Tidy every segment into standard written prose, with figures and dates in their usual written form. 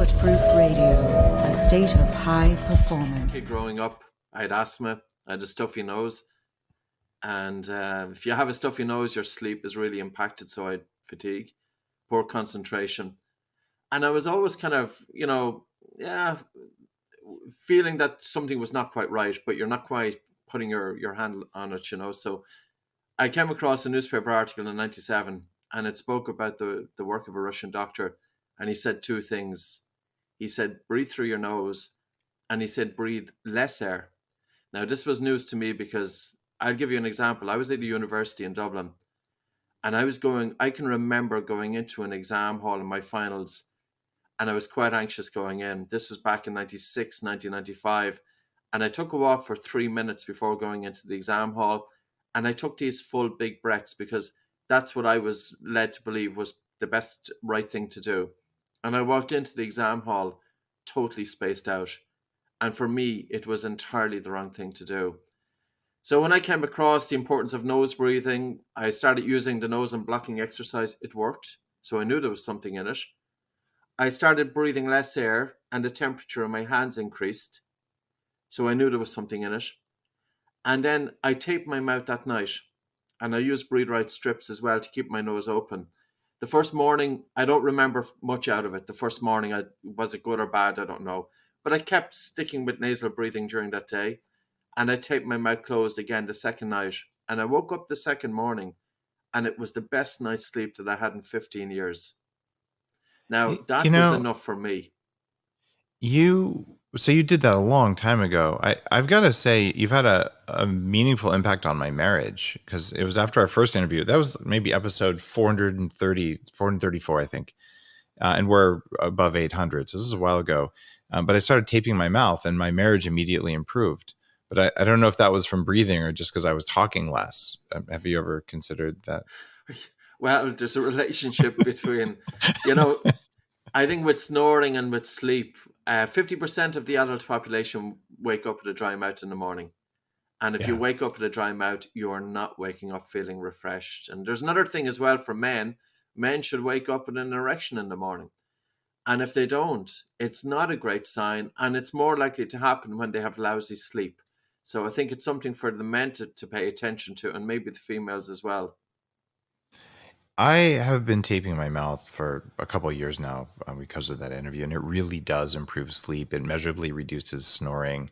Bulletproof Radio, a state of high performance. Growing up, I had asthma, I had a stuffy nose. And if you have a stuffy nose, your sleep is really impacted. So I had fatigue, poor concentration. And I was always kind of, feeling that something was not quite right, but you're not quite putting your hand on it, So I came across a newspaper article in 97, and it spoke about the work of a Russian doctor. And he said two things. He said, breathe through your nose, and he said, breathe less air. Now, this was news to me because I'll give you an example. I was at a university in Dublin, and I can remember going into an exam hall in my finals, and I was quite anxious going in. This was back in 96, 1995. And I took a walk for 3 minutes before going into the exam hall. And I took these full big breaths because that's what I was led to believe was the best right thing to do. And I walked into the exam hall totally spaced out. And for me, it was entirely the wrong thing to do. So when I came across the importance of nose breathing, I started using the nose and blocking exercise. It worked. So I knew there was something in it. I started breathing less air, and the temperature in my hands increased. So I knew there was something in it. And then I taped my mouth that night, and I used Breathe Right strips as well to keep my nose open. The first morning, I don't remember much out of it. The first morning, was it good or bad? I don't know. But I kept sticking with nasal breathing during that day. And I taped my mouth closed again the second night. And I woke up the second morning, and it was the best night's sleep that I had in 15 years. Now, that was enough for me. So you did that a long time ago. I've got to say, you've had a meaningful impact on my marriage, because it was after our first interview. That was maybe episode 434, I think. And we're above 800. So this is a while ago. But I started taping my mouth, and my marriage immediately improved. But I don't know if that was from breathing or just because I was talking less. Have you ever considered that? Well, there's a relationship between, I think with snoring and with sleep, 50% of the adult population wake up with a dry mouth in the morning. And if you wake up with a dry mouth, you're not waking up feeling refreshed. And there's another thing as well for men. Men should wake up with an erection in the morning. And if they don't, it's not a great sign. And it's more likely to happen when they have lousy sleep. So I think it's something for the men to pay attention to, and maybe the females as well. I have been taping my mouth for a couple of years now because of that interview, and it really does improve sleep. It measurably reduces snoring.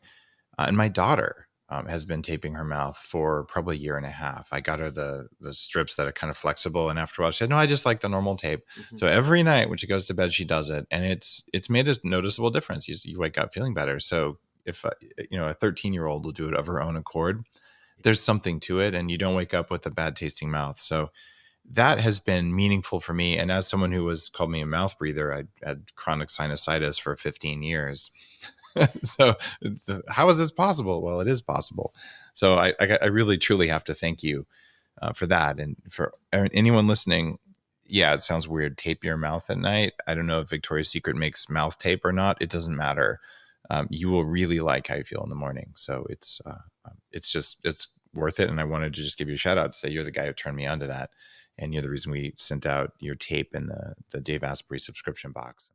And my daughter has been taping her mouth for probably a year and a half. I got her the strips that are kind of flexible, and after a while she said, no, I just like the normal tape. Mm-hmm. So every night when she goes to bed, she does it, and it's made a noticeable difference. You wake up feeling better. So if a 13-year-old will do it of her own accord, there's something to it, and you don't wake up with a bad tasting mouth. So that has been meaningful for me. And as someone who called me a mouth breather, I had chronic sinusitis for 15 years. So how is this possible? Well, it is possible. So I really, truly have to thank you for that. And for anyone listening, yeah, it sounds weird. Tape your mouth at night. I don't know if Victoria's Secret makes mouth tape or not. It doesn't matter. You will really like how you feel in the morning. So it's worth it. And I wanted to just give you a shout out to say you're the guy who turned me on to that. And you're the reason we sent out your tape in the Dave Asprey subscription box.